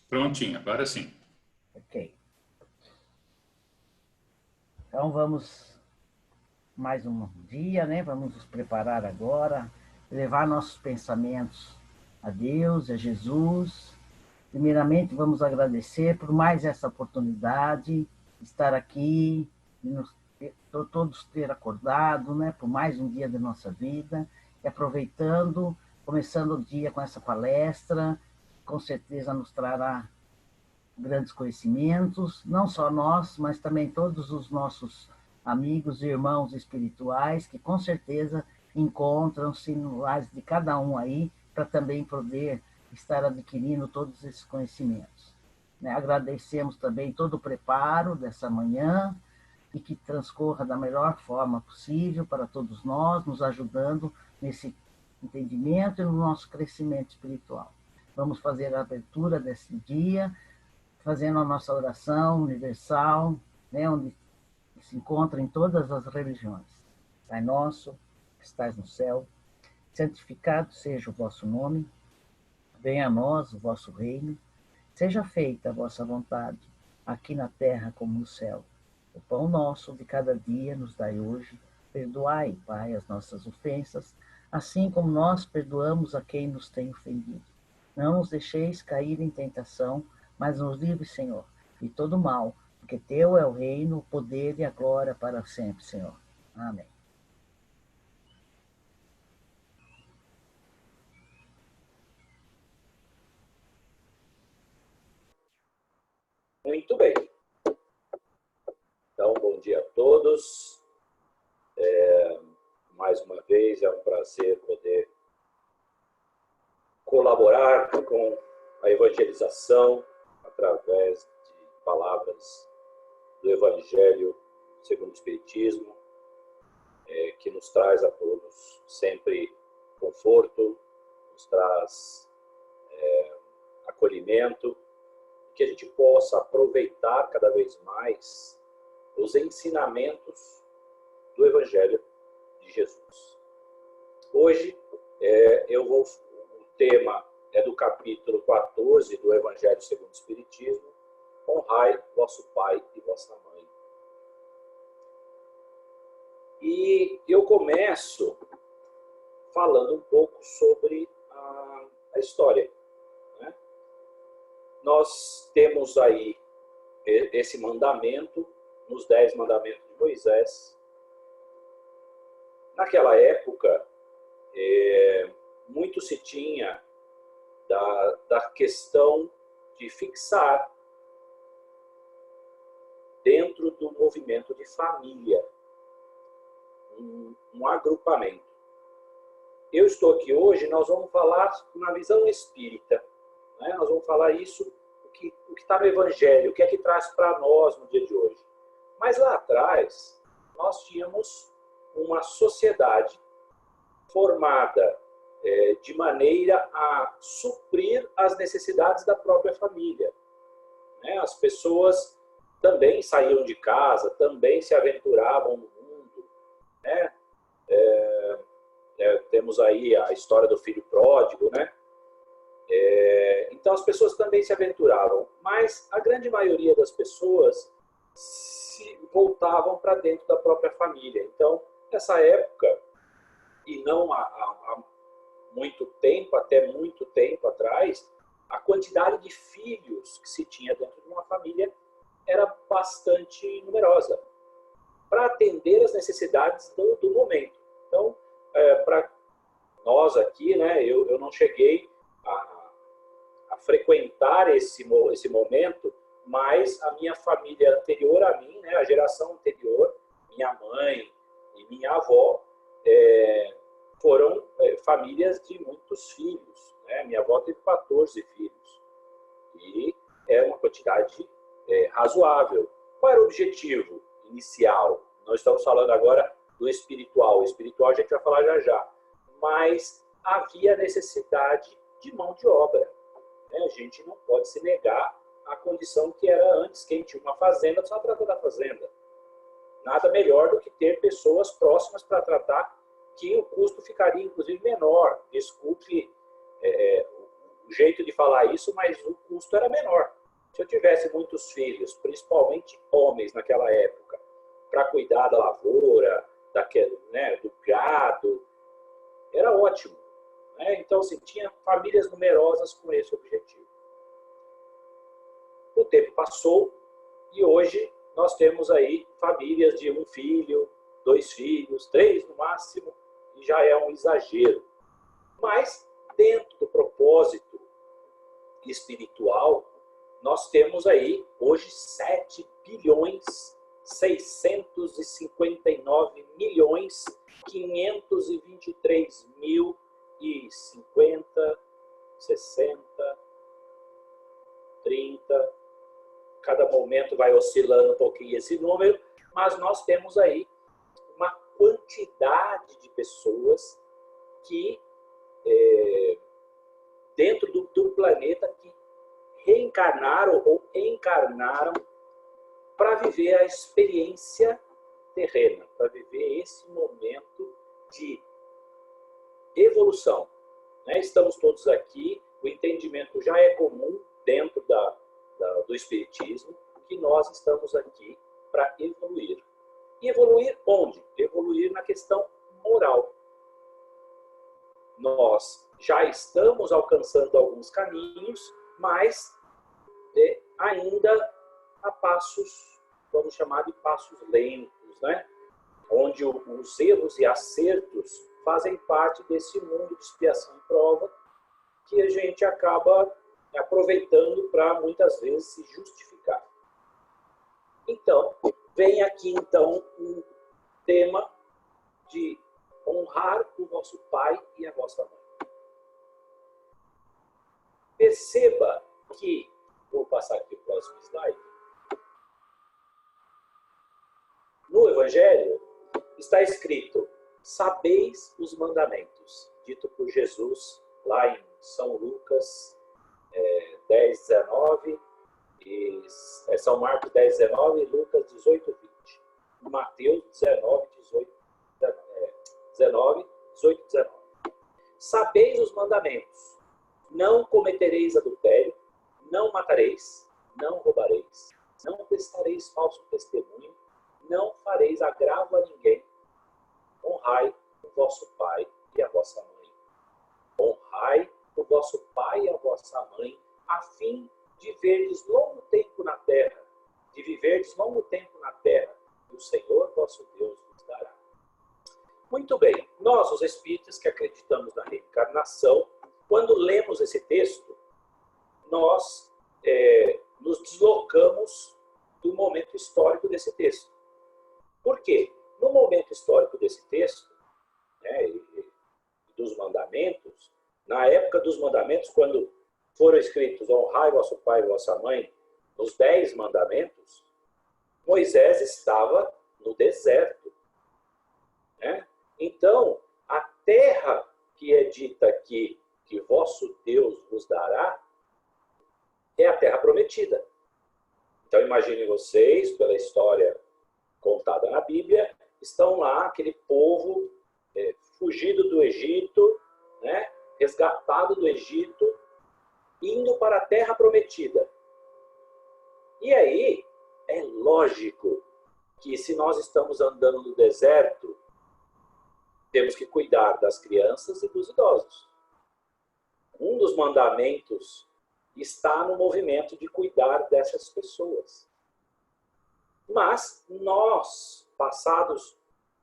Prontinho, agora sim. Ok. Então vamos mais um dia, né? Vamos nos preparar agora, levar nossos pensamentos a Deus, a Jesus. Primeiramente, vamos agradecer por mais essa oportunidade de estar aqui, de todos ter acordado, né? Por mais um dia da nossa vida e aproveitando, começando o dia com essa palestra, com certeza nos trará grandes conhecimentos, não só nós, mas também todos os nossos amigos e irmãos espirituais, que com certeza encontram-se no lares de cada um aí, para também poder estar adquirindo todos esses conhecimentos. Né? Agradecemos também todo o preparo dessa manhã e que transcorra da melhor forma possível para todos nós, nos ajudando nesse entendimento e no nosso crescimento espiritual. Vamos fazer a abertura desse dia fazendo a nossa oração universal, né, onde se encontra em todas as religiões. Pai nosso, que estás no céu, santificado seja o vosso nome, venha a nós o vosso reino, seja feita a vossa vontade, aqui na terra como no céu. O pão nosso de cada dia nos dai hoje, perdoai, Pai, as nossas ofensas, assim como nós perdoamos a quem nos tem ofendido. Não nos deixeis cair em tentação, mas nos livre, Senhor, de todo mal, porque teu é o reino, o poder e a glória para sempre, Senhor. Amém. Muito bem. Então, bom dia a todos. Mais uma vez, é um prazer poder colaborar com a evangelização através de palavras do Evangelho segundo o Espiritismo, que nos traz a todos sempre conforto, nos traz acolhimento, que a gente possa aproveitar cada vez mais os ensinamentos do Evangelho de Jesus. Hoje, o tema é do capítulo 14 do Evangelho segundo o Espiritismo, honrai vosso pai e vossa mãe. E eu começo falando um pouco sobre a história. Né? Nós temos aí esse mandamento, nos 10 mandamentos de Moisés. Naquela época, muito se tinha da questão de fixar dentro do movimento de família um agrupamento. Eu estou aqui hoje, nós vamos falar na visão espírita. Né? Nós vamos falar isso, o que está no Evangelho, o que é que traz para nós no dia de hoje. Mas lá atrás, nós tínhamos uma sociedade formada de maneira a suprir as necessidades da própria família. Né? As pessoas também saíam de casa, também se aventuravam no mundo. Né? Temos aí a história do filho pródigo, né? Então as pessoas também se aventuravam, mas a grande maioria das pessoas se voltavam para dentro da própria família. Então, nessa época, e não há muito tempo, até muito tempo atrás, a quantidade de filhos que se tinha dentro de uma família era bastante numerosa, para atender as necessidades do momento. Então, para nós aqui, né, eu não cheguei a frequentar esse momento, mas a minha família anterior a mim, né, a geração anterior, minha mãe e minha avó, foram famílias de muitos filhos. Né? Minha avó teve 14 filhos. E é uma quantidade razoável. Qual era o objetivo inicial? Nós estamos falando agora do espiritual. O espiritual a gente vai falar já já. Mas havia necessidade de mão de obra. Né? A gente não pode se negar à condição que era antes. Quem tinha uma fazenda só tratar da fazenda. Nada melhor do que ter pessoas próximas para tratar, que o custo ficaria, inclusive, menor. Desculpe o jeito de falar isso, mas o custo era menor. Se eu tivesse muitos filhos, principalmente homens naquela época, para cuidar da lavoura, daquele, né, do gado, era ótimo. Né? Então, assim, tinha famílias numerosas com esse objetivo. O tempo passou e hoje nós temos aí famílias de 1 filho, 2 filhos, 3 no máximo, e já é um exagero. Mas, dentro do propósito espiritual, nós temos aí hoje 7 bilhões 659 milhões 523 mil e 50, 60, 30. Cada momento vai oscilando um pouquinho esse número, mas nós temos aí uma quantidade de pessoas que, dentro do planeta, que reencarnaram ou encarnaram para viver a experiência terrena, para viver esse momento de evolução. Né? Estamos todos aqui, o entendimento já é comum dentro do Espiritismo, que nós estamos aqui para evoluir. E evoluir onde? Evoluir na questão moral. Nós já estamos alcançando alguns caminhos, mas ainda a passos, vamos chamar de passos lentos, né? Onde os erros e acertos fazem parte desse mundo de expiação e prova que a gente acaba aproveitando para muitas vezes se justificar. Então, vem aqui então um tema de honrar o vosso pai e a vossa mãe. Perceba que, vou passar aqui o próximo slide, no Evangelho está escrito: sabeis os mandamentos, dito por Jesus lá em São Lucas 10, 19, São Marcos 10, 19 e Lucas 18, 20. Mateus 19, 18, 19. Sabeis os mandamentos: não cometereis adultério, não matareis, não roubareis, não prestareis falso testemunho, não fareis agravo a ninguém, honrai o vosso pai e a vossa mãe. Honrai o vosso pai e a vossa mãe, a fim de viverdes longo tempo na terra, e o Senhor vosso Deus vos dará. Muito bem, nós, os espíritas que acreditamos na reencarnação, quando lemos esse texto, nós nos deslocamos do momento histórico desse texto. Por quê? No momento histórico desse texto, né, dos mandamentos, na época dos mandamentos, quando foram escritos honrai vosso pai e vossa mãe, nos 10 mandamentos, Moisés estava no deserto. Né? Então, a terra que é dita aqui, que vosso Deus vos dará, é a terra prometida. Então, imaginem vocês, pela história contada na Bíblia, estão lá aquele povo fugido do Egito, né? Resgatado do Egito, indo para a terra prometida. E aí, é lógico que se nós estamos andando no deserto, temos que cuidar das crianças e dos idosos. Um dos mandamentos está no movimento de cuidar dessas pessoas. Mas nós, passados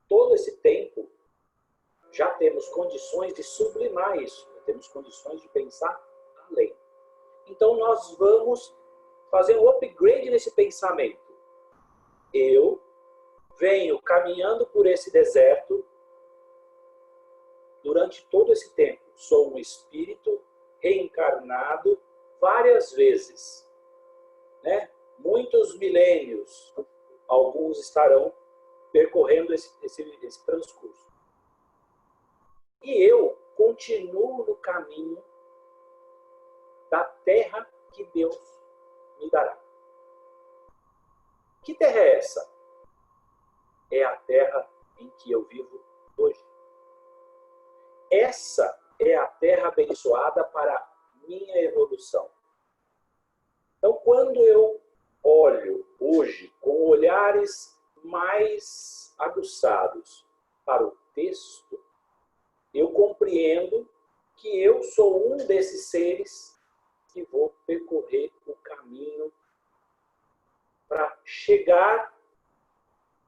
todo esse tempo, já temos condições de sublimar isso, temos condições de pensar além. Então nós vamos fazer um upgrade nesse pensamento. Eu venho caminhando por esse deserto durante todo esse tempo. Sou um espírito reencarnado várias vezes, né? Muitos milênios, alguns estarão percorrendo esse transcurso. E eu continuo no caminho da terra que Deus me dará. Que terra é essa? É a terra em que eu vivo hoje. Essa é a terra abençoada para minha evolução. Então, quando eu olho hoje com olhares mais aguçados para o texto, eu compreendo que eu sou um desses seres que vou percorrer o caminho para chegar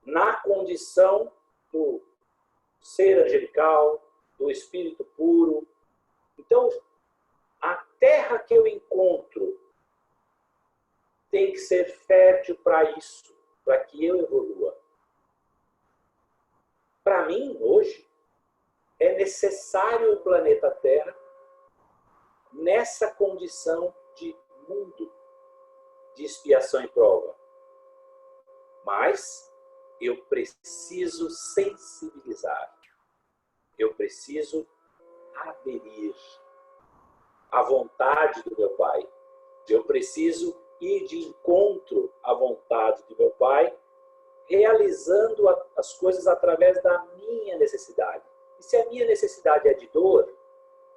na condição do ser angelical, do espírito puro. Então, a terra que eu encontro tem que ser fértil para isso, para que eu evolua. Para mim, hoje, é necessário o planeta Terra nessa condição de mundo de expiação e prova. Mas eu preciso sensibilizar. Eu preciso aderir à vontade do meu Pai. Eu preciso ir de encontro à vontade do meu Pai, realizando as coisas através da minha necessidade. E se a minha necessidade é de dor,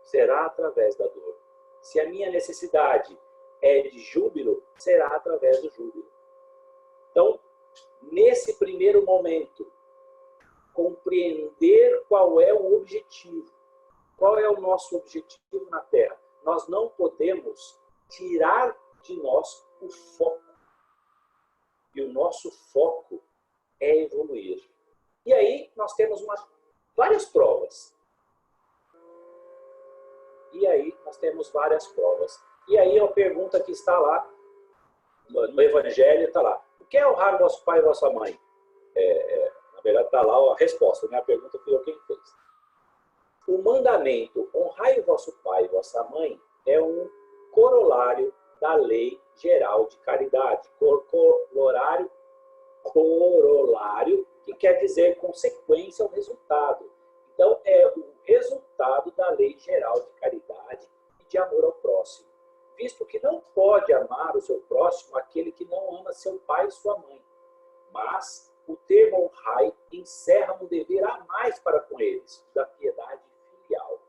será através da dor. Se a minha necessidade é de júbilo, será através do júbilo. Então, nesse primeiro momento, compreender qual é o objetivo. Qual é o nosso objetivo na Terra? Nós não podemos tirar de nós o foco. E o nosso foco é evoluir. E aí nós temos várias provas. E aí a pergunta que está lá, no Evangelho, está lá. O que é honrar o vosso pai e vossa mãe? Na verdade está lá a resposta, né? A pergunta foi eu quem fez. O mandamento, honrai o vosso pai e vossa mãe, é um corolário da lei geral de caridade. Corolário, que quer dizer consequência ou resultado. Então, é o resultado da lei geral de caridade e de amor ao próximo. Visto que não pode amar o seu próximo aquele que não ama seu pai e sua mãe. Mas o termo honrai encerra um dever a mais para com eles, da piedade filial.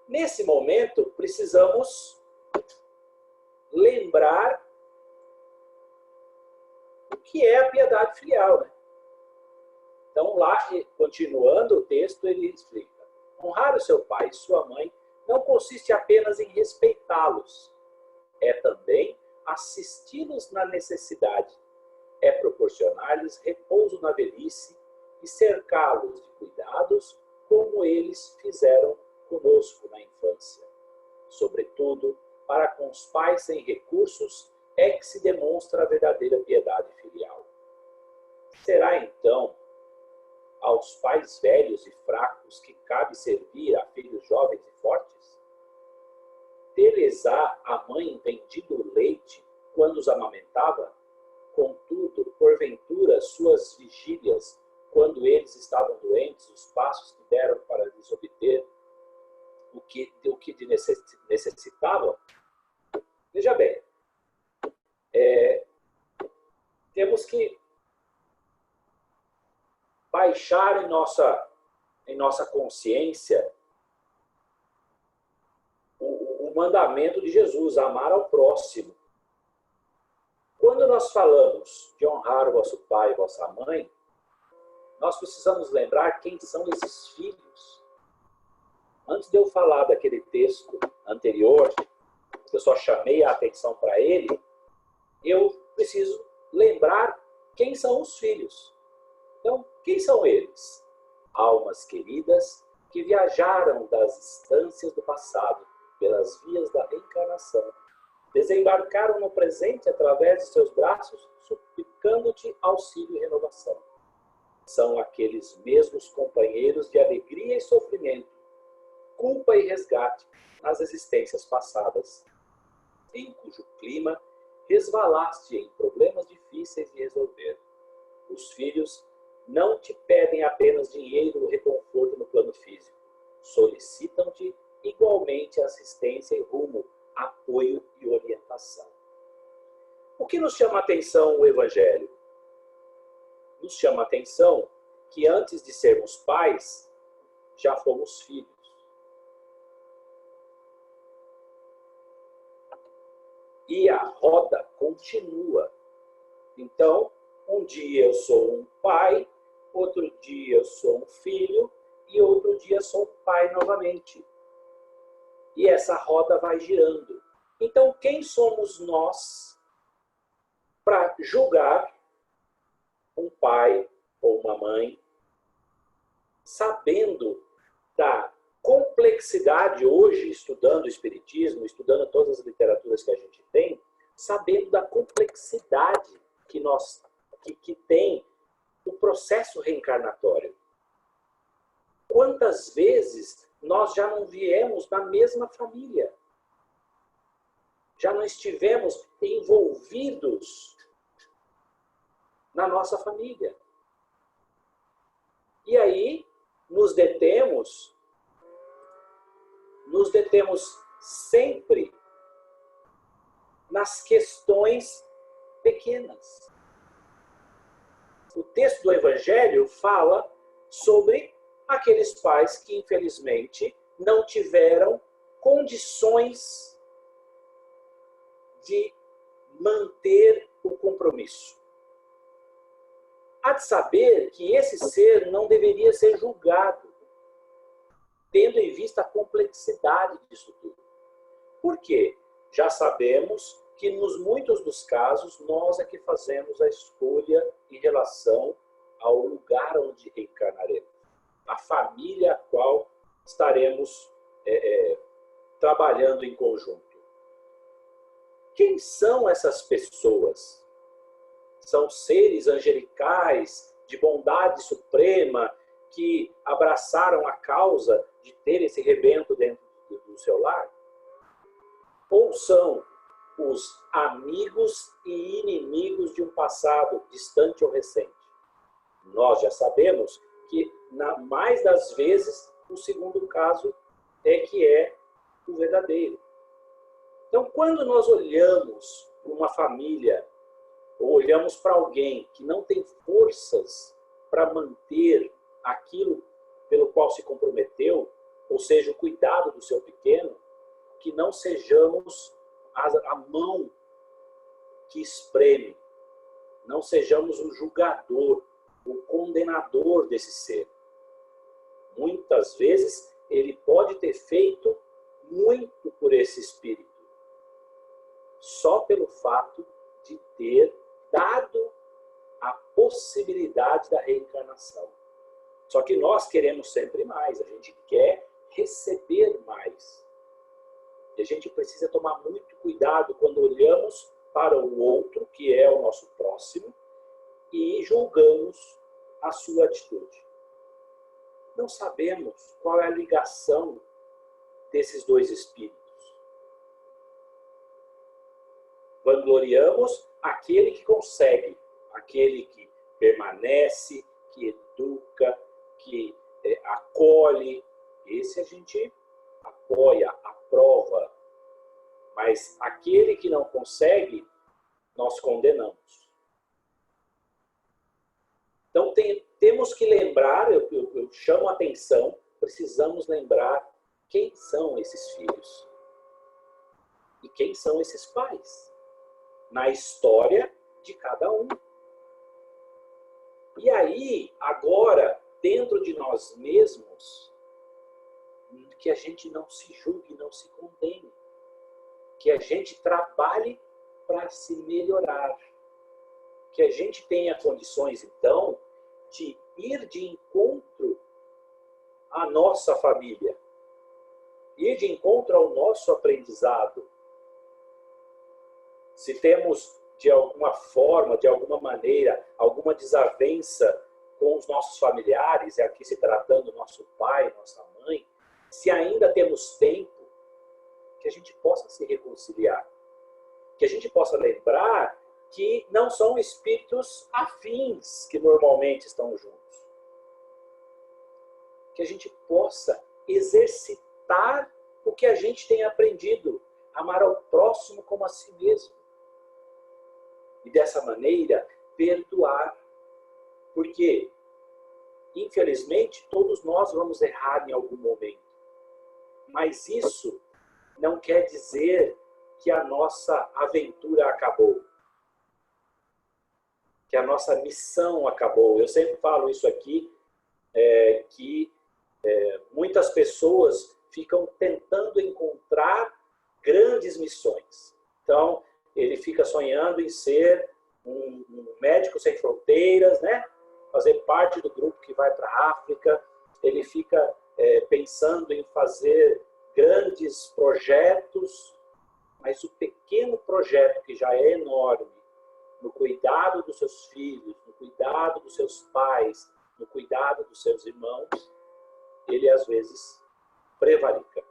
Nesse momento, precisamos lembrar o que é a piedade filial, né? Então, lá, continuando o texto, ele explica: honrar o seu pai e sua mãe não consiste apenas em respeitá-los, é também assisti-los na necessidade, é proporcionar-lhes repouso na velhice e cercá-los de cuidados como eles fizeram conosco na infância. Sobretudo, para com os pais sem recursos é que se demonstra a verdadeira piedade filial. Será então aos pais velhos e fracos que cabe servir a filhos jovens e fortes? Ter-lhes-á a mãe vendido o leite quando os amamentava? Contudo, porventura, suas vigílias, quando eles estavam doentes, os passos que deram para lhes obter o que necessitavam? Veja bem, temos que baixar em nossa consciência o mandamento de Jesus, amar ao próximo. Quando nós falamos de honrar o vosso pai e vossa mãe, nós precisamos lembrar quem são esses filhos. Antes de eu falar daquele texto anterior, eu só chamei a atenção para ele, eu preciso lembrar quem são os filhos. Então, quem são eles? Almas queridas que viajaram das instâncias do passado pelas vias da reencarnação, desembarcaram no presente através de seus braços, suplicando-te auxílio e renovação. São aqueles mesmos companheiros de alegria e sofrimento, culpa e resgate nas existências passadas, em cujo clima resvalaste em problemas difíceis de resolver. Os filhos não te pedem apenas dinheiro ou reconforto no plano físico. Solicitam-te igualmente assistência e rumo, apoio e orientação. O que nos chama a atenção o Evangelho? Nos chama a atenção que antes de sermos pais, já fomos filhos. E a roda continua. Então, um dia eu sou um pai, outro dia eu sou um filho e outro dia sou um pai novamente. E essa roda vai girando. Então, quem somos nós para julgar um pai ou uma mãe, sabendo da complexidade hoje, estudando o Espiritismo, estudando todas as literaturas que a gente tem, sabendo da complexidade que tem o processo reencarnatório. Quantas vezes nós já não viemos na mesma família? Já não estivemos envolvidos na nossa família. E aí nos detemos sempre nas questões pequenas. O texto do Evangelho fala sobre aqueles pais que, infelizmente, não tiveram condições de manter o compromisso. Há de saber que esse ser não deveria ser julgado, tendo em vista a complexidade disso tudo. Por quê? Já sabemos que, nos muitos dos casos, nós é que fazemos a escolha em relação ao lugar onde reencarnaremos, a família a qual estaremos trabalhando em conjunto. Quem são essas pessoas? São seres angelicais, de bondade suprema, que abraçaram a causa de ter esse rebento dentro do seu lar? Ou são os amigos e inimigos de um passado distante ou recente? Nós já sabemos que, na mais das vezes, o segundo caso é que é o verdadeiro. Então, quando nós olhamos para uma família, ou olhamos para alguém que não tem forças para manter aquilo pelo qual se comprometeu, ou seja, o cuidado do seu pequeno, que não sejamos a mão que espreme, não sejamos o julgador, o condenador desse ser. Muitas vezes ele pode ter feito muito por esse espírito, só pelo fato de ter dado a possibilidade da reencarnação. Só que nós queremos sempre mais, a gente quer receber mais. E a gente precisa tomar muito cuidado quando olhamos para o outro, que é o nosso próximo, e julgamos a sua atitude. Não sabemos qual é a ligação desses dois espíritos. Vangloriamos aquele que consegue, aquele que permanece, que educa, que acolhe. Esse a gente apoia, aprova. Mas aquele que não consegue, nós condenamos. Então temos que lembrar, eu chamo a atenção, precisamos lembrar quem são esses filhos e quem são esses pais na história de cada um. E aí, agora, dentro de nós mesmos, que a gente não se julgue, não se condene. Que a gente trabalhe para se melhorar. Que a gente tenha condições, então, de ir de encontro à nossa família. Ir de encontro ao nosso aprendizado. Se temos, de alguma forma, de alguma maneira, alguma desavença com os nossos familiares, e aqui se tratando do nosso pai, nossa mãe, se ainda temos tempo, que a gente possa se reconciliar. Que a gente possa lembrar que não são espíritos afins que normalmente estão juntos. Que a gente possa exercitar o que a gente tem aprendido, amar ao próximo como a si mesmo. E dessa maneira, perdoar. Porque, infelizmente, todos nós vamos errar em algum momento. Mas isso não quer dizer que a nossa aventura acabou, que a nossa missão acabou. Eu sempre falo isso aqui, que muitas pessoas ficam tentando encontrar grandes missões. Então, ele fica sonhando em ser um médico sem fronteiras, né? Fazer parte do grupo que vai para a África. Ele fica pensando em fazer grandes projetos, mas o pequeno projeto, que já é enorme, no cuidado dos seus filhos, no cuidado dos seus pais, no cuidado dos seus irmãos, ele às vezes prevarica,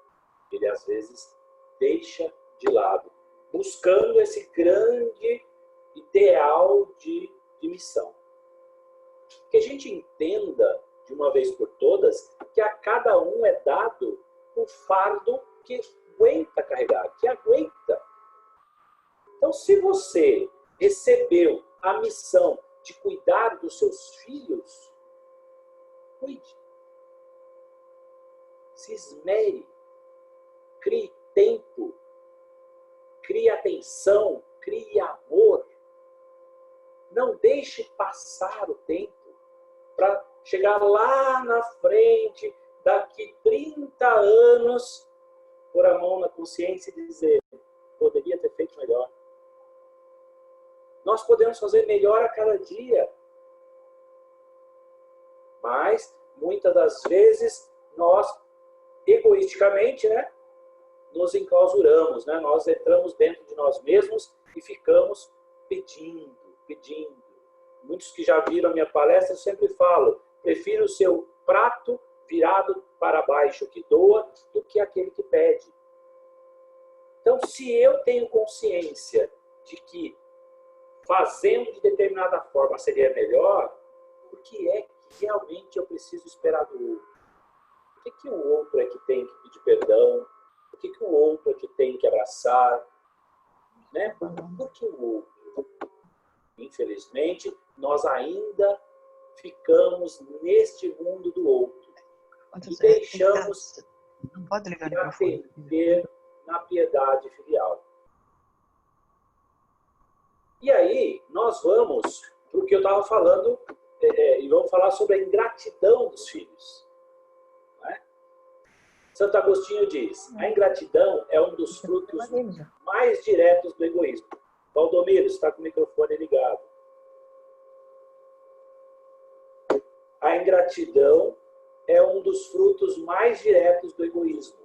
ele às vezes deixa de lado, buscando esse grande ideal de missão. Que a gente entenda, de uma vez por todas, que a cada um é dado um fardo que aguenta carregar, que aguenta. Então, se você recebeu a missão de cuidar dos seus filhos, cuide. Se esmere, crie tempo, crie atenção, crie amor. Não deixe passar o tempo para chegar lá na frente, daqui 30 anos, pôr a mão na consciência e dizer: poderia ter feito melhor. Nós podemos fazer melhor a cada dia. Mas, muitas das vezes, nós, egoisticamente, né, nos enclausuramos, né? Nós entramos dentro de nós mesmos e ficamos pedindo. Muitos que já viram a minha palestra, eu sempre falo: prefiro o seu prato virado para baixo que doa do que aquele que pede. Então, se eu tenho consciência de que fazendo de determinada forma seria melhor, por que é que realmente eu preciso esperar do outro? Por que o outro é que tem que pedir perdão? Por que o outro é que tem que abraçar? Né? Por que o outro? Infelizmente, nós ainda ficamos neste mundo do outro. E deixamos de atender na piedade filial. E aí, nós vamos para o que eu estava falando, e vamos falar sobre a ingratidão dos filhos. Né? Santo Agostinho diz: a ingratidão é um dos frutos mais diretos do egoísmo. Valdomiro, está com o microfone ligado. A ingratidão é um dos frutos mais diretos do egoísmo.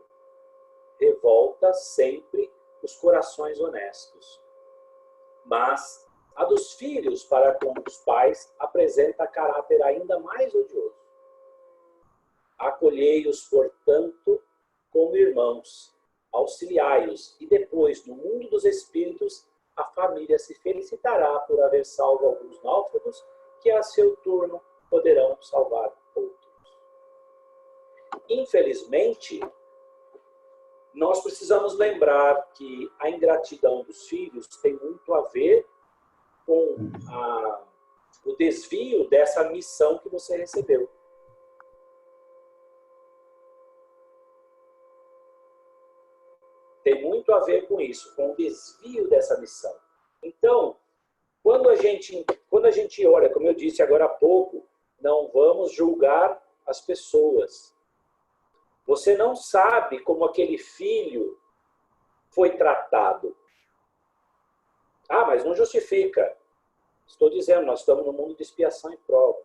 Revolta sempre os corações honestos. Mas a dos filhos para com os pais apresenta caráter ainda mais odioso. Acolhei-os, portanto, como irmãos, auxiliai-os, e depois, no mundo dos espíritos, a família se felicitará por haver salvo alguns náufragos, que a seu turno poderão salvar outros. Infelizmente, nós precisamos lembrar que a ingratidão dos filhos tem muito a ver com o desvio dessa missão que você recebeu. Tem muito a ver com isso, com o desvio dessa missão. Então, quando a gente olha, como eu disse agora há pouco, não vamos julgar as pessoas. Você não sabe como aquele filho foi tratado. Ah, mas não justifica. Estou dizendo, nós estamos no mundo de expiação e prova.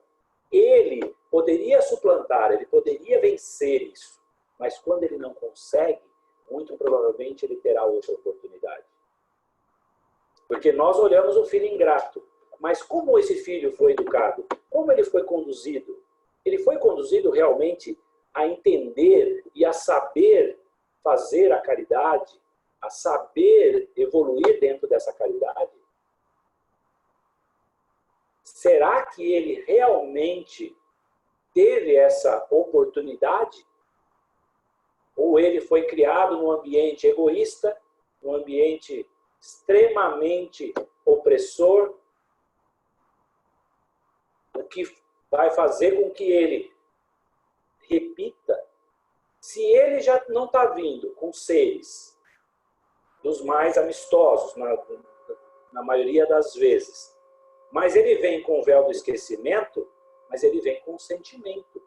Ele poderia suplantar, ele poderia vencer isso. Mas quando ele não consegue, muito provavelmente ele terá outra oportunidade. Porque nós olhamos o filho ingrato. Mas como esse filho foi educado? Como ele foi conduzido? Ele foi conduzido realmente a entender e a saber fazer a caridade, a saber evoluir dentro dessa caridade? Será que ele realmente teve essa oportunidade? Ou ele foi criado num ambiente egoísta, num ambiente extremamente opressor, o que vai fazer com que ele repita? Se ele já não está vindo com seres dos mais amistosos, na maioria das vezes. Mas ele vem com o véu do esquecimento, mas ele vem com um sentimento.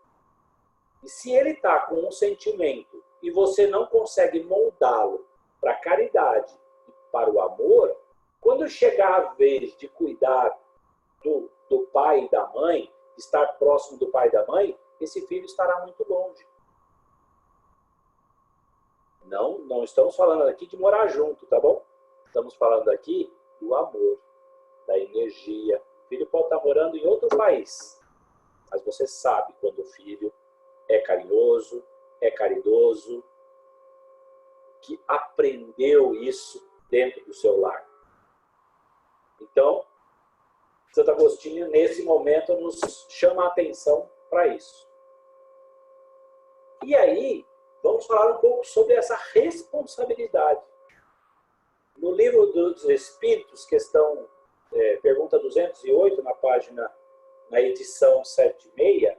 E se ele está com um sentimento e você não consegue moldá-lo para a caridade e para o amor, quando chegar a vez de cuidar do pai e da mãe, estar próximo do pai e da mãe, esse filho estará muito longe. Não estamos falando aqui de morar junto, tá bom? Estamos falando aqui do amor, da energia. O filho pode estar morando em outro país, mas você sabe quando o filho é carinhoso, é caridoso, que aprendeu isso dentro do seu lar. Então, Santo Agostinho, nesse momento, nos chama a atenção para isso. E aí, vamos falar um pouco sobre essa responsabilidade. No livro dos Espíritos, pergunta 208, na edição 76,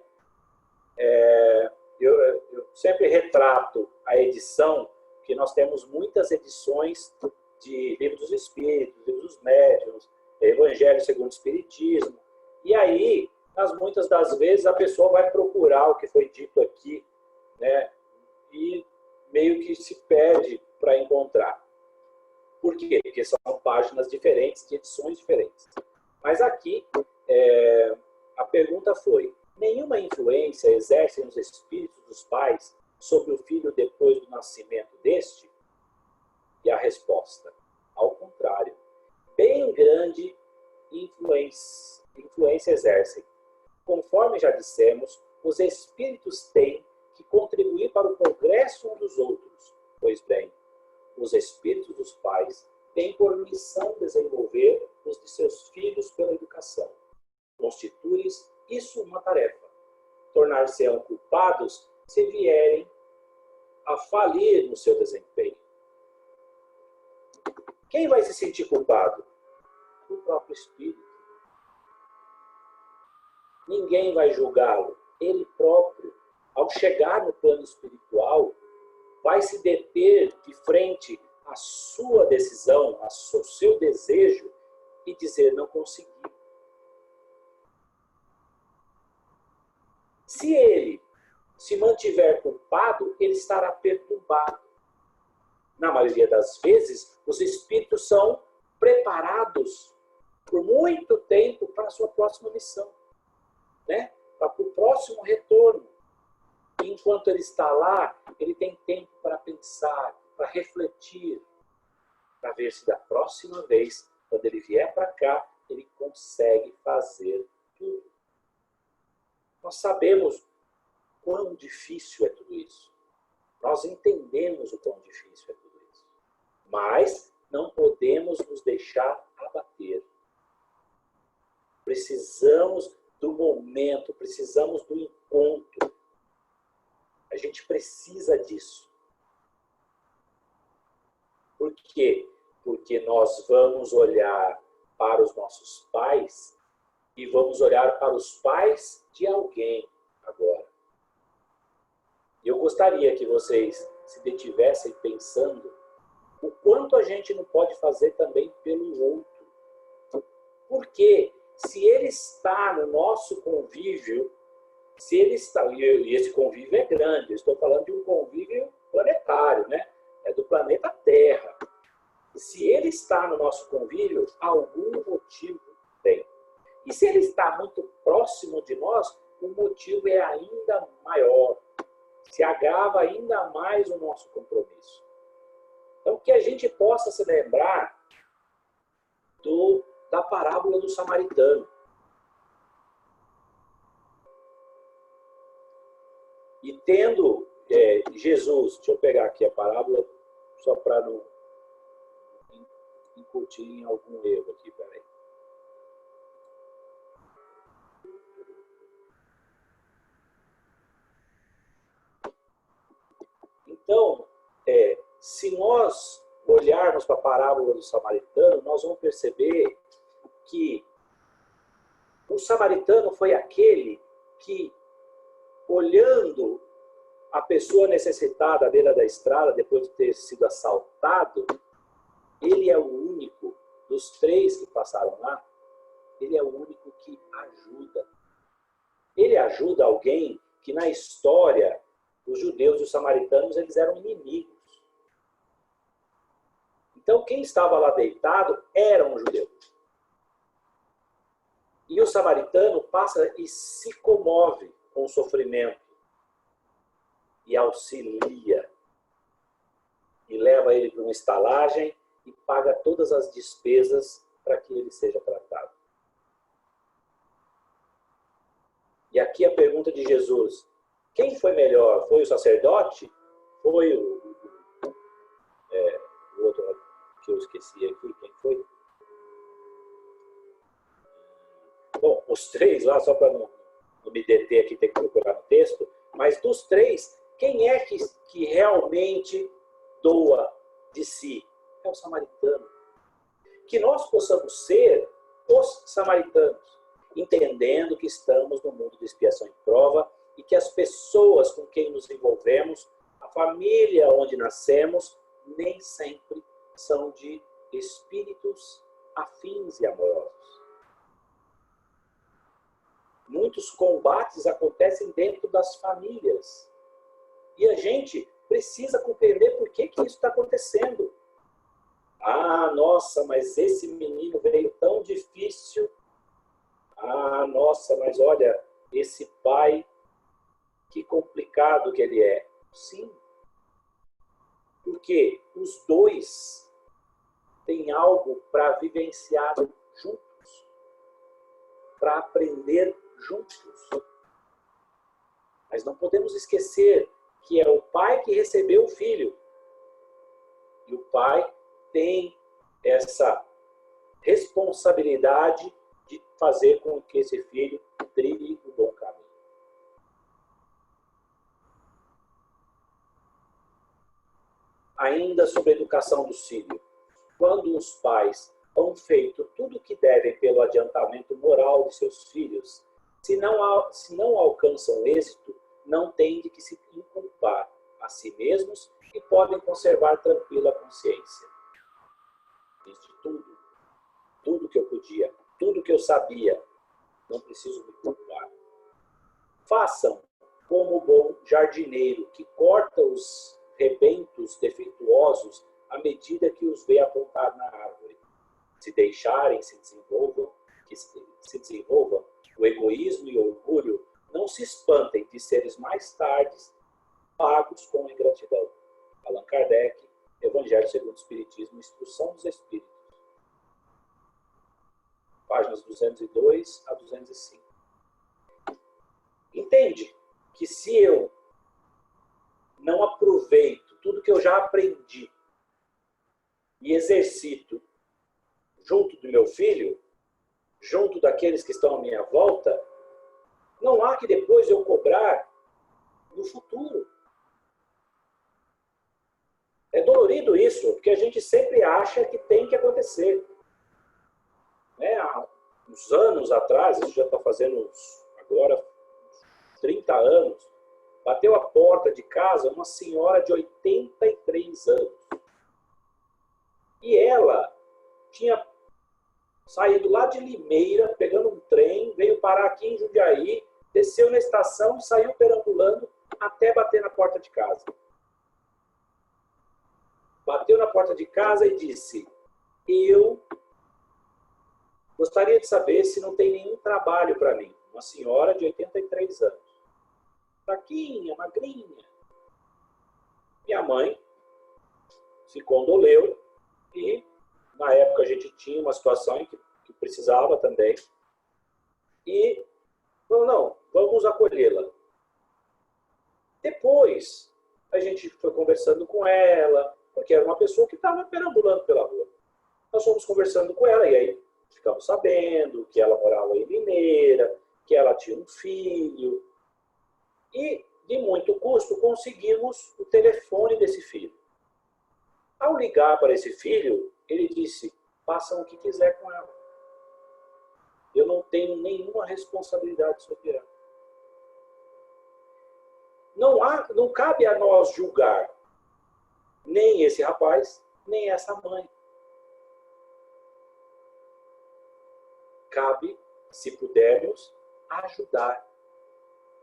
eu sempre retrato a edição, que nós temos muitas edições de Livro dos Espíritos, Livro dos Médiuns, Evangelho segundo o Espiritismo. E aí, muitas das vezes, a pessoa vai procurar o que foi dito aqui, né? E meio que se perde para encontrar. Por quê? Porque são páginas diferentes, de edições diferentes. Mas aqui, a pergunta foi: nenhuma influência exercem os espíritos dos pais sobre o filho depois do nascimento deste? E a resposta: ao contrário, bem grande influência exercem. Conforme já dissemos, os espíritos têm que contribuir para o progresso uns dos outros. Pois bem, os espíritos dos pais têm por missão desenvolver os de seus filhos pela educação. Constitui-lhes isso uma tarefa. Tornar-se-ão culpados se vierem a falir no seu desempenho. Quem vai se sentir culpado? O próprio espírito. Ninguém vai julgá-lo. Ele próprio, ao chegar no plano espiritual, vai se deter de frente à sua decisão, ao seu desejo, e dizer: não consegui. Se ele se mantiver culpado, ele estará perturbado. Na maioria das vezes, os espíritos são preparados por muito tempo para a sua próxima missão, né? Para o próximo retorno. E enquanto ele está lá, ele tem tempo para pensar, para refletir, para ver se da próxima vez, quando ele vier para cá, ele consegue fazer tudo. Nós sabemos quão difícil é tudo isso. Nós entendemos o quão difícil é tudo isso. Mas não podemos nos deixar abater. Precisamos do momento, precisamos do encontro. A gente precisa disso. Por quê? Porque nós vamos olhar para os nossos pais e vamos olhar para os pais de alguém agora. Eu gostaria que vocês se detivessem pensando o quanto a gente não pode fazer também pelo outro. Porque se ele está no nosso convívio, se ele está, e esse convívio é grande, eu estou falando de um convívio planetário, né? É do planeta Terra. Se ele está no nosso convívio, algum motivo tem. E se ele está muito próximo de nós, o motivo é ainda maior. Se agrava ainda mais o nosso compromisso. Então, que a gente possa se lembrar da parábola do samaritano. E tendo Jesus, deixa eu pegar aqui a parábola, só para não incutir em algum erro aqui, peraí. Então, se nós olharmos para a parábola do samaritano, nós vamos perceber que o samaritano foi aquele que, olhando a pessoa necessitada à beira da estrada, depois de ter sido assaltado, ele é o único, dos três que passaram lá, ele é o único que ajuda. Ele ajuda alguém que na história, os judeus e os samaritanos, eles eram inimigos. Então, quem estava lá deitado era um judeu. E o samaritano passa e se comove com o sofrimento. E auxilia. E leva ele para uma estalagem e paga todas as despesas para que ele seja tratado. E aqui a pergunta de Jesus: quem foi melhor? Foi o sacerdote? Foi o outro que eu esqueci aqui? Quem foi? Bom, os três lá, só para não me deter aqui, ter que procurar no texto, mas dos três, quem é que realmente doa de si? É o samaritano. Que nós possamos ser os samaritanos, entendendo que estamos no mundo de expiação e prova e que as pessoas com quem nos envolvemos, a família onde nascemos, nem sempre são de espíritos afins e amorosos. Muitos combates acontecem dentro das famílias. E a gente precisa compreender por que isso está acontecendo. Ah, nossa, mas esse menino veio tão difícil. Ah, nossa, mas olha, esse pai, que complicado que ele é. Sim. Porque os dois têm algo para vivenciar juntos, para aprender juntos. Mas não podemos esquecer que é o pai que recebeu o filho. E o pai tem essa responsabilidade de fazer com que esse filho trilhe o bom caminho. Ainda sobre a educação do filho. Quando os pais hão feito tudo o que devem pelo adiantamento moral de seus filhos, se não alcançam êxito, não têm de que se inculpar a si mesmos e podem conservar tranquila consciência. Fiz de tudo que eu podia, tudo que eu sabia, não preciso me culpar. Façam como o bom jardineiro que corta os rebentos defeituosos à medida que os vê apontar na árvore. Se deixarem se desenvolvam, o egoísmo e o orgulho não se espantem de seres mais tarde pagos com ingratidão. Allan Kardec, Evangelho segundo o Espiritismo, Instrução dos Espíritos. Páginas 202 a 205. Entende que se eu não aproveito tudo que eu já aprendi e exercito junto do meu filho, junto daqueles que estão à minha volta, não há que depois eu cobrar no futuro. É dolorido isso, porque a gente sempre acha que tem que acontecer. Há uns anos atrás, isso já está fazendo agora 30 anos, bateu a porta de casa uma senhora de 83 anos. E ela tinha saído lá de Limeira, pegando um trem, veio parar aqui em Jundiaí, desceu na estação e saiu perambulando até bater na porta de casa. Bateu na porta de casa e disse: eu gostaria de saber se não tem nenhum trabalho para mim. Uma senhora de 83 anos. Fraquinha, magrinha. Minha mãe se condoleu e, na época, a gente tinha uma situação em que precisava também. E falou: não, vamos acolhê-la. Depois, a gente foi conversando com ela, porque era uma pessoa que estava perambulando pela rua. Nós fomos conversando com ela e aí ficamos sabendo que ela morava em Limeira, que ela tinha um filho. E, de muito custo, conseguimos o telefone desse filho. Ao ligar para esse filho, ele disse: façam o que quiser com ela. Eu não tenho nenhuma responsabilidade sobre ela. Não cabe a nós julgar nem esse rapaz, nem essa mãe. cabe, se pudermos, ajudar.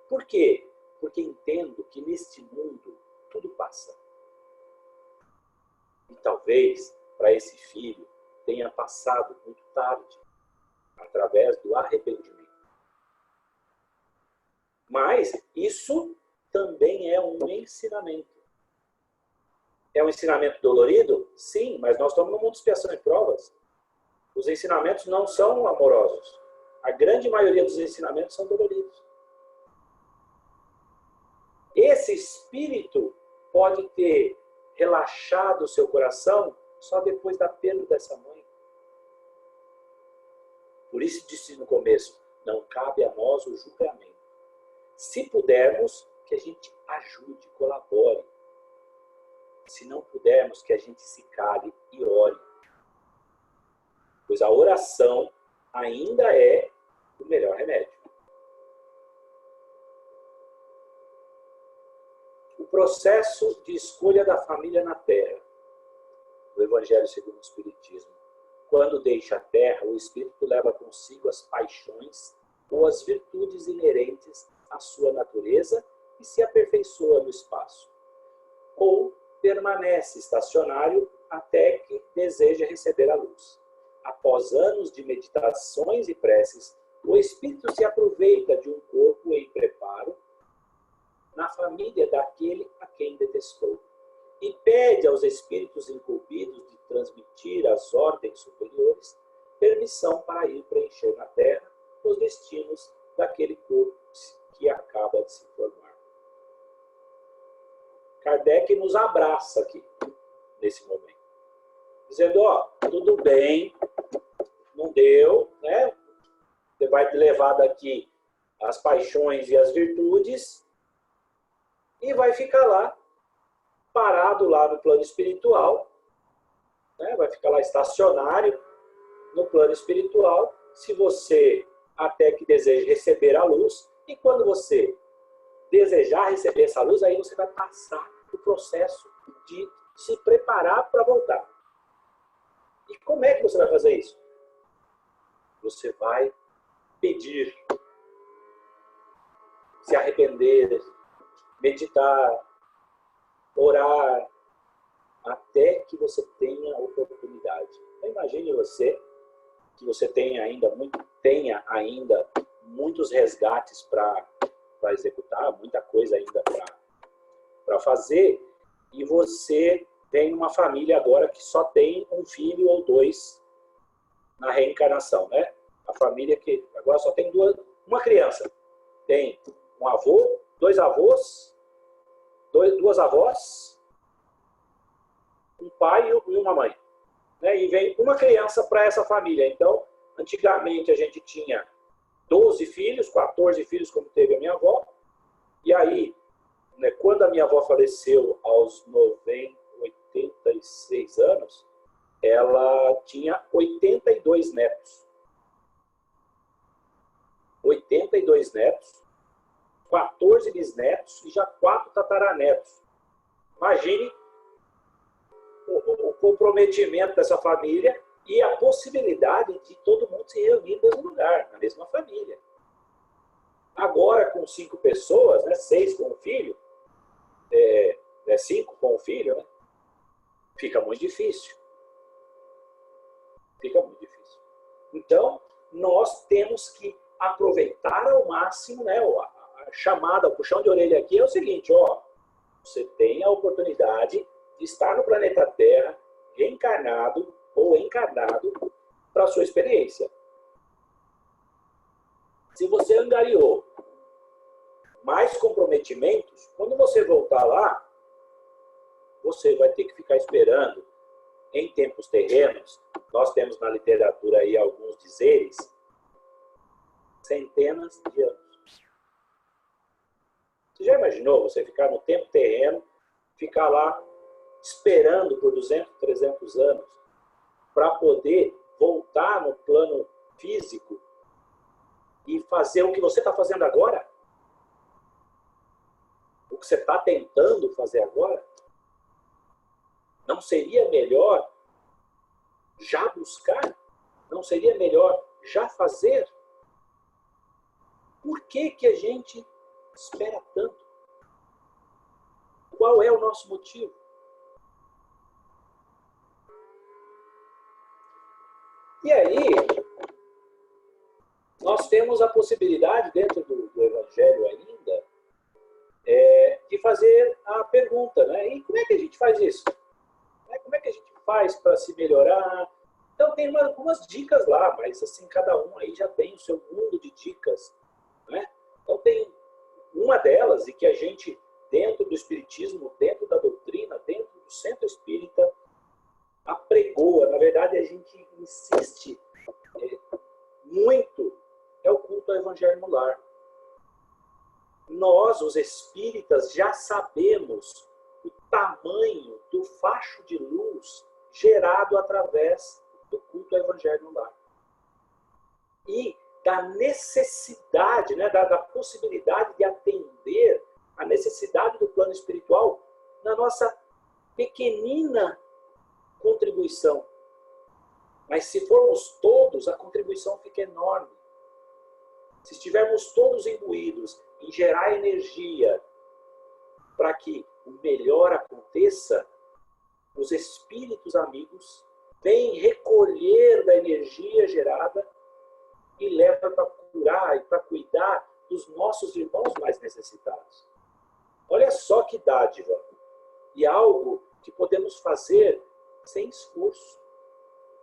Por quê? Porque entendo que neste mundo tudo passa. E talvez para esse filho tenha passado muito tarde, através do arrependimento. Mas isso também é um ensinamento. É um ensinamento dolorido? Sim, mas nós estamos no mundo de expiação e provas. Os ensinamentos não são amorosos. A grande maioria dos ensinamentos são doloridos. Esse espírito pode ter relaxado o seu coração só depois da perda dessa mãe. Por isso disse no começo, não cabe a nós o julgamento. Se pudermos, que a gente ajude, colabore. Se não pudermos, que a gente se cale e ore. Pois a oração ainda é o melhor remédio. O processo de escolha da família na Terra, do Evangelho segundo o Espiritismo. Quando deixa a Terra, o Espírito leva consigo as paixões ou as virtudes inerentes à sua natureza e se aperfeiçoa no espaço. Ou permanece estacionário até que deseja receber a luz. Após anos de meditações e preces, o Espírito se aproveita de um corpo em preparo na família daquele a quem detestou e pede aos espíritos incumbidos de transmitir às ordens superiores permissão para ir preencher na Terra os destinos daquele corpo que acaba de se formar. Kardec nos abraça aqui, nesse momento, dizendo, ó, tudo bem, não deu, né? Você vai levar daqui as paixões e as virtudes e vai ficar lá, parado lá no plano espiritual, né? Vai ficar lá estacionário no plano espiritual, se você até que deseja receber a luz, e quando você desejar receber essa luz, aí você vai passar o processo de se preparar para voltar. E como é que você vai fazer isso? Você vai pedir, se arrepender, meditar, orar, até que você tenha a oportunidade. Então, imagine você, que você tenha ainda muitos resgates para executar, muita coisa ainda para fazer, e você tem uma família agora que só tem um filho ou dois na reencarnação, né? A família que agora só tem uma criança. Tem um avô, dois avós, duas avós, um pai e uma mãe. Né? E vem uma criança para essa família. Então, antigamente a gente tinha 12 filhos, 14 filhos, como teve a minha avó. E aí, né, quando a minha avó faleceu aos 86 anos, ela tinha 82 netos. 82 netos, 14 bisnetos e já 4 tataranetos. Imagine o comprometimento dessa família e a possibilidade de todo mundo se reunir no mesmo lugar, na mesma família. Agora, com 5 pessoas, né, 6 com o filho, 5 com o filho, né, fica muito difícil. Fica muito difícil. Então, nós temos que aproveitar ao máximo, né, a chamada, o puxão de orelha aqui é o seguinte, ó, você tem a oportunidade de estar no planeta Terra, reencarnado ou encarnado, para a sua experiência. Se você angariou mais comprometimentos, quando você voltar lá, você vai ter que ficar esperando em tempos terrenos. Nós temos na literatura aí alguns dizeres, centenas de anos. Você já imaginou você ficar no tempo terreno, ficar lá esperando por 200, 300 anos para poder voltar no plano físico e fazer o que você está fazendo agora? O que você está tentando fazer agora? Não seria melhor já buscar? Não seria melhor já fazer, por que que a gente espera tanto? Qual é o nosso motivo? E aí, nós temos a possibilidade, dentro do Evangelho ainda, de fazer a pergunta, né? E como é que a gente faz isso? Como é que a gente faz para se melhorar? Então, tem algumas dicas lá, mas assim, cada um aí já tem o seu mundo de dicas, né? Então, tem uma delas, e que a gente, dentro do Espiritismo, dentro da doutrina, dentro do Centro Espírita, apregoa, na verdade, a gente insiste muito, é o culto ao Evangelho no lar. Nós, os espíritas, já sabemos o tamanho do facho de luz gerado através do culto ao Evangelho no lar. E da necessidade, né, da possibilidade de atender a necessidade do plano espiritual na nossa pequenina contribuição. Mas se formos todos, a contribuição fica enorme. Se estivermos todos imbuídos em gerar energia para que o melhor aconteça, os espíritos amigos vêm recolher da energia gerada e levam para curar e para cuidar dos nossos irmãos mais necessitados. Olha só que dádiva! E algo que podemos fazer sem esforço,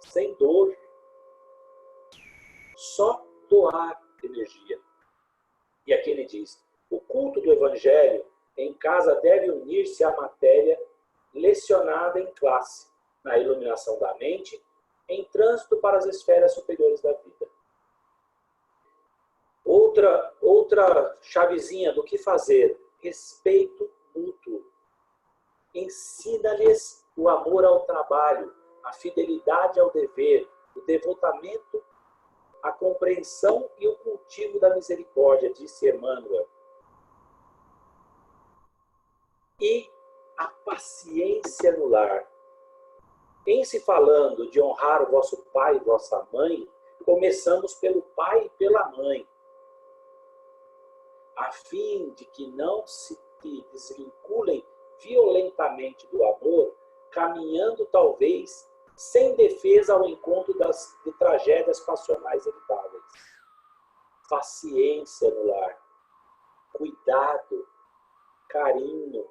sem dor, só doar energia. E aqui ele diz: o culto do Evangelho em casa deve unir-se à matéria lecionada em classe, na iluminação da mente, em trânsito para as esferas superiores da vida. Outra chavezinha do que fazer: respeito mútuo. Ensina-lhes o amor ao trabalho, a fidelidade ao dever, o devotamento, a compreensão e o cultivo da misericórdia, disse Emmanuel. E a paciência no lar. Em se falando de honrar o vosso pai e vossa mãe, começamos pelo pai e pela mãe, a fim de que não se desvinculem violentamente do amor, caminhando talvez sem defesa ao encontro de tragédias passionais evitáveis. Paciência no lar, cuidado, carinho.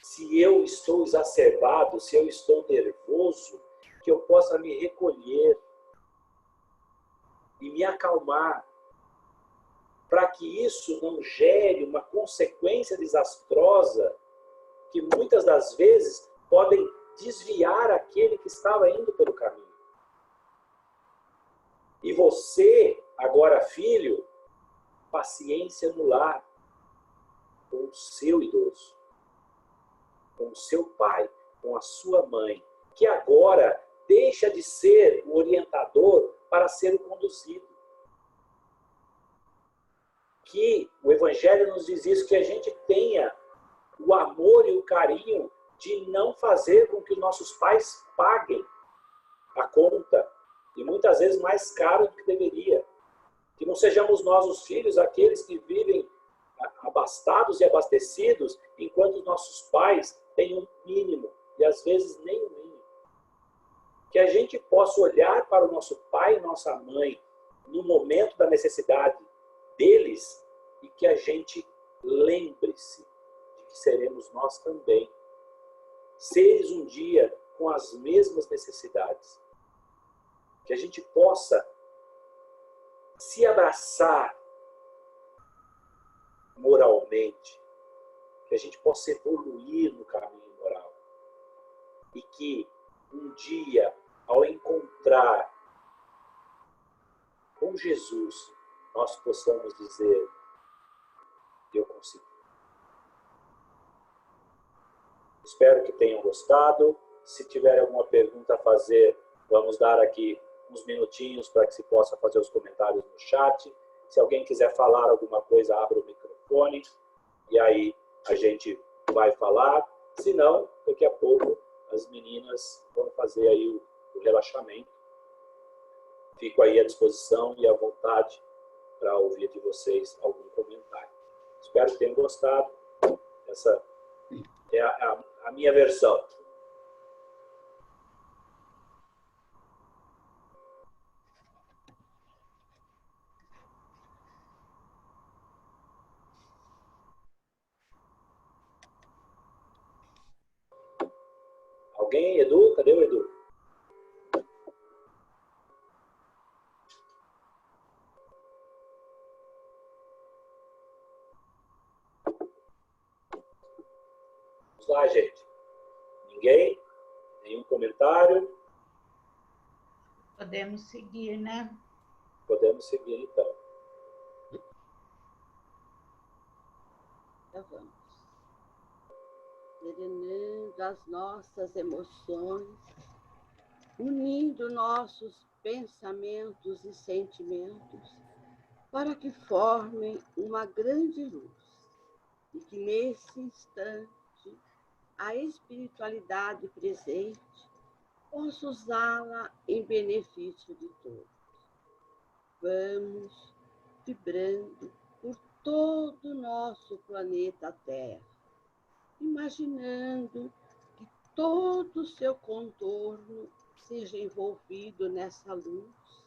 Se eu estou exacerbado, se eu estou nervoso, que eu possa me recolher e me acalmar, para que isso não gere uma consequência desastrosa que muitas das vezes podem desviar aquele que estava indo pelo caminho. E você, agora filho, paciência no lar com o seu idoso, com o seu pai, com a sua mãe, que agora deixa de ser o orientador para ser o conduzido. Que o Evangelho nos diz isso, que a gente tenha o amor e o carinho de não fazer com que os nossos pais paguem a conta, e muitas vezes mais caro do que deveria. Que não sejamos nós, os filhos, aqueles que vivem abastados e abastecidos, enquanto os nossos pais têm um mínimo, e às vezes nem o mínimo. Que a gente possa olhar para o nosso pai e nossa mãe no momento da necessidade deles, e que a gente lembre-se de que seremos nós também seres um dia com as mesmas necessidades. Que a gente possa se abraçar moralmente, que a gente possa evoluir no caminho moral, e que um dia, ao encontrar com Jesus, nós possamos dizer: eu consegui. Espero que tenham gostado. Se tiver alguma pergunta a fazer, vamos dar aqui uns minutinhos para que se possa fazer os comentários no chat. Se alguém quiser falar alguma coisa, abra o microfone e aí a gente vai falar. Se não, daqui a pouco as meninas vão fazer aí o relaxamento. fico aí à disposição e à vontade para ouvir de vocês algum comentário. Espero que tenham gostado. Essa é a minha versão. Alguém? Edu? Cadê o Edu? Vamos lá, gente. Ninguém? Nenhum comentário? Podemos seguir, né? Podemos seguir, então. Já vamos. Serenando as nossas emoções, unindo nossos pensamentos e sentimentos para que formem uma grande luz e que nesse instante a espiritualidade presente possa usá-la em benefício de todos. Vamos vibrando por todo o nosso planeta Terra, imaginando que todo o seu contorno seja envolvido nessa luz,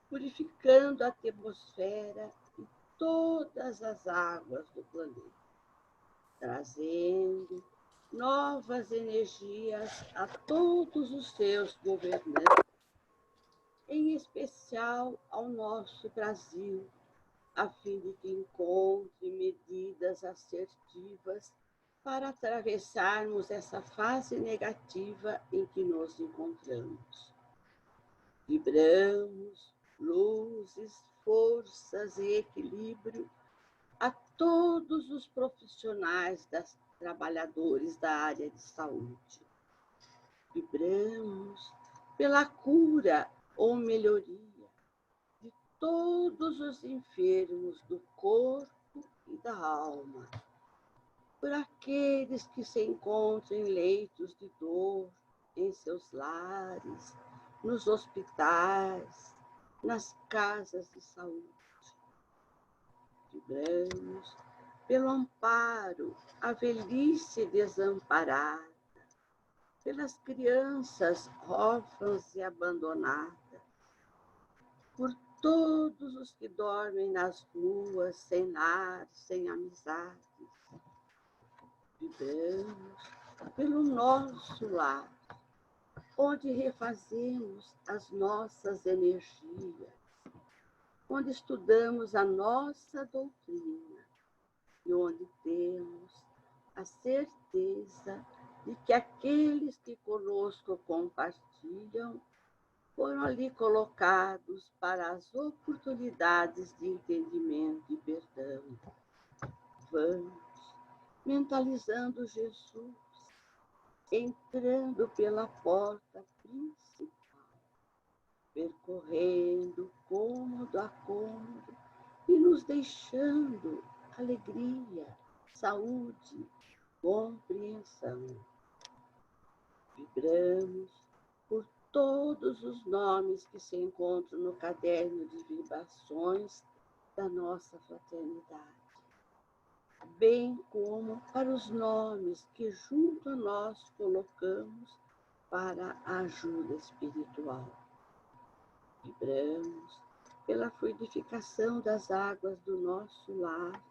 purificando a atmosfera e todas as águas do planeta, trazendo novas energias a todos os seus governantes, em especial ao nosso Brasil, a fim de que encontre medidas assertivas para atravessarmos essa fase negativa em que nos encontramos. Vibramos luzes, forças e equilíbrio a todos os profissionais, trabalhadores da área de saúde. Vibramos pela cura ou melhoria de todos os enfermos do corpo e da alma, por aqueles que se encontram em leitos de dor, em seus lares, nos hospitais, nas casas de saúde. Vibramos pelo amparo à velhice desamparada, pelas crianças órfãs e abandonadas, por todos os que dormem nas ruas, sem lar, sem amizades. Vibramos pelo nosso lar, onde refazemos as nossas energias, onde estudamos a nossa doutrina e onde temos a certeza de que aqueles que conosco compartilham foram ali colocados para as oportunidades de entendimento e perdão. Vamos mentalizando Jesus, entrando pela porta principal, percorrendo cômodo a cômodo e nos deixando alegria, saúde, compreensão. Vibramos por todos os nomes que se encontram no caderno de vibrações da nossa fraternidade, bem como para os nomes que junto a nós colocamos para a ajuda espiritual. Vibramos pela fluidificação das águas do nosso lar,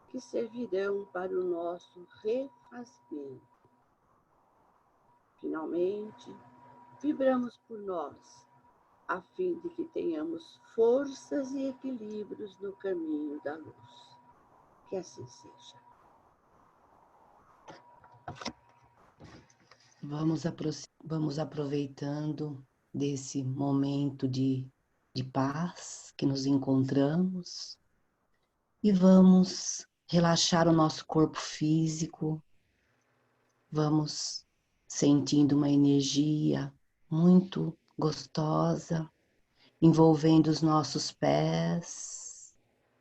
que servirão para o nosso refazimento. Finalmente, vibramos por nós, a fim de que tenhamos forças e equilíbrios no caminho da luz. Que assim seja. Vamos aproveitando desse momento de paz que nos encontramos e vamos relaxar o nosso corpo físico, vamos sentindo uma energia muito gostosa, envolvendo os nossos pés,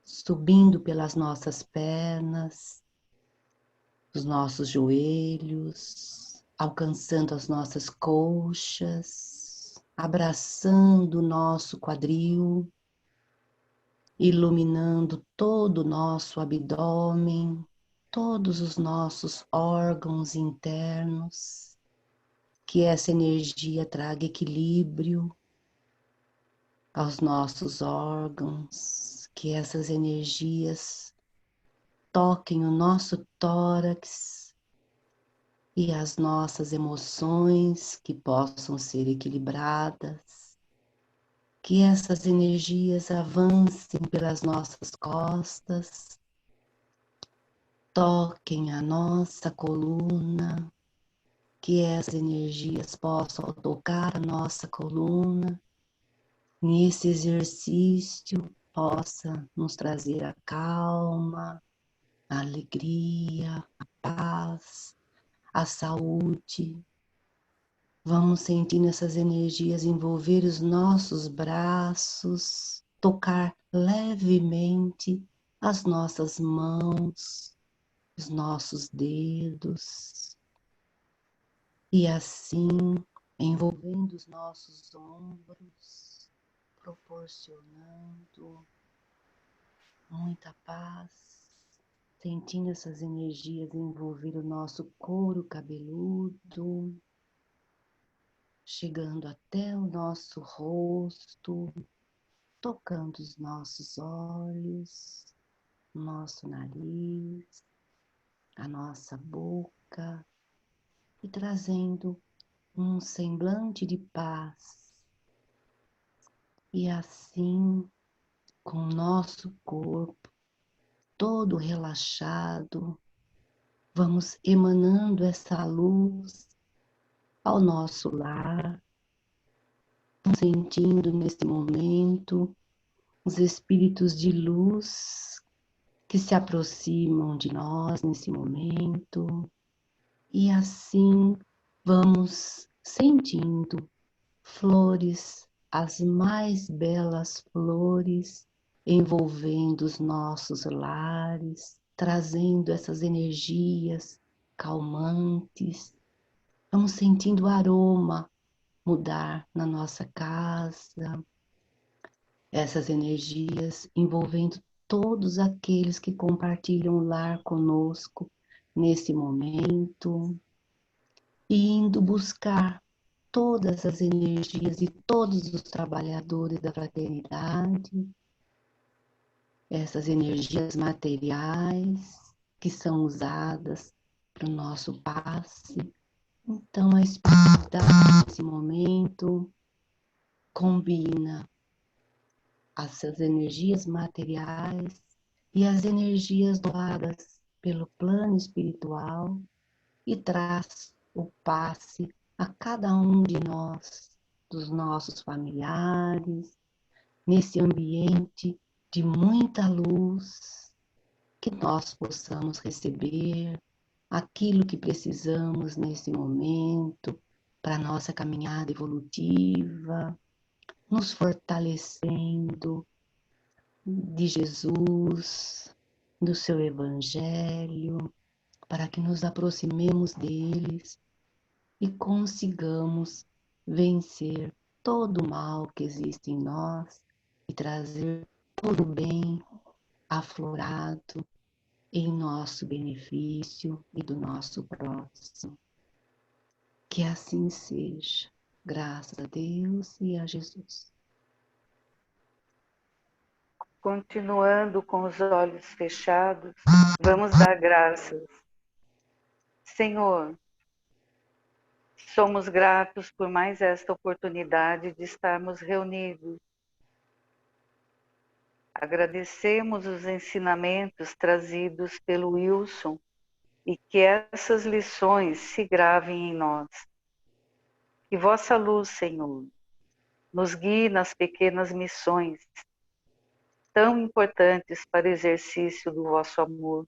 subindo pelas nossas pernas, os nossos joelhos, alcançando as nossas coxas, abraçando o nosso quadril, iluminando todo o nosso abdômen, todos os nossos órgãos internos, que essa energia traga equilíbrio aos nossos órgãos, que essas energias toquem o nosso tórax e as nossas emoções que possam ser equilibradas, que essas energias avancem pelas nossas costas, toquem a nossa coluna, que essas energias possam tocar a nossa coluna, nesse exercício possa nos trazer a calma, a alegria, a paz, a saúde. Vamos sentindo essas energias envolver os nossos braços, tocar levemente as nossas mãos, os nossos dedos, e assim envolvendo os nossos ombros, proporcionando muita paz, sentindo essas energias envolver o nosso couro cabeludo, chegando até o nosso rosto, tocando os nossos olhos, nosso nariz, a nossa boca e trazendo um semblante de paz. E assim, com o nosso corpo todo relaxado, vamos emanando essa luz ao nosso lar, sentindo nesse momento os espíritos de luz que se aproximam de nós nesse momento, e assim vamos sentindo flores, as mais belas flores, envolvendo os nossos lares, trazendo essas energias calmantes. Vamos sentindo o aroma mudar na nossa casa, essas energias envolvendo todos aqueles que compartilham o lar conosco nesse momento, e indo buscar todas as energias de todos os trabalhadores da fraternidade, essas energias materiais que são usadas para o nosso passe. Então a espiritualidade nesse momento combina essas energias materiais e as energias doadas pelo plano espiritual e traz o passe a cada um de nós, dos nossos familiares, nesse ambiente de muita luz, que nós possamos receber aquilo que precisamos nesse momento para a nossa caminhada evolutiva, nos fortalecendo de Jesus, do seu Evangelho, para que nos aproximemos deles e consigamos vencer todo o mal que existe em nós e trazer todo o bem aflorado em nosso benefício e do nosso próximo. Que assim seja, graças a Deus e a Jesus. Continuando com os olhos fechados, vamos dar graças. Senhor, somos gratos por mais esta oportunidade de estarmos reunidos. Agradecemos os ensinamentos trazidos pelo Wilson e que essas lições se gravem em nós. Que vossa luz, Senhor, nos guie nas pequenas missões tão importantes para o exercício do vosso amor,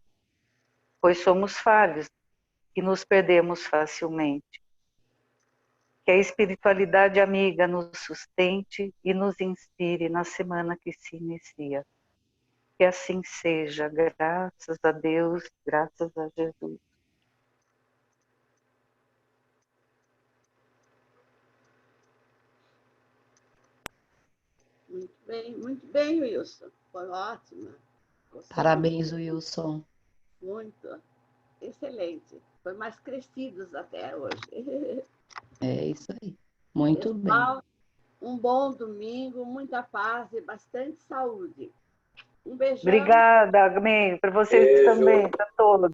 pois somos falhos e nos perdemos facilmente. Que a espiritualidade amiga nos sustente e nos inspire na semana que se inicia. Que assim seja, graças a Deus, graças a Jesus. Muito bem, Wilson. Foi ótima. Gostei Parabéns, Wilson. muito. Excelente. Foi mais crescidos até hoje. É isso aí. Muito bem. Pessoal, um bom domingo, muita paz e bastante saúde. Um beijão. Obrigada, amém. Para vocês Beijo. também, para todos.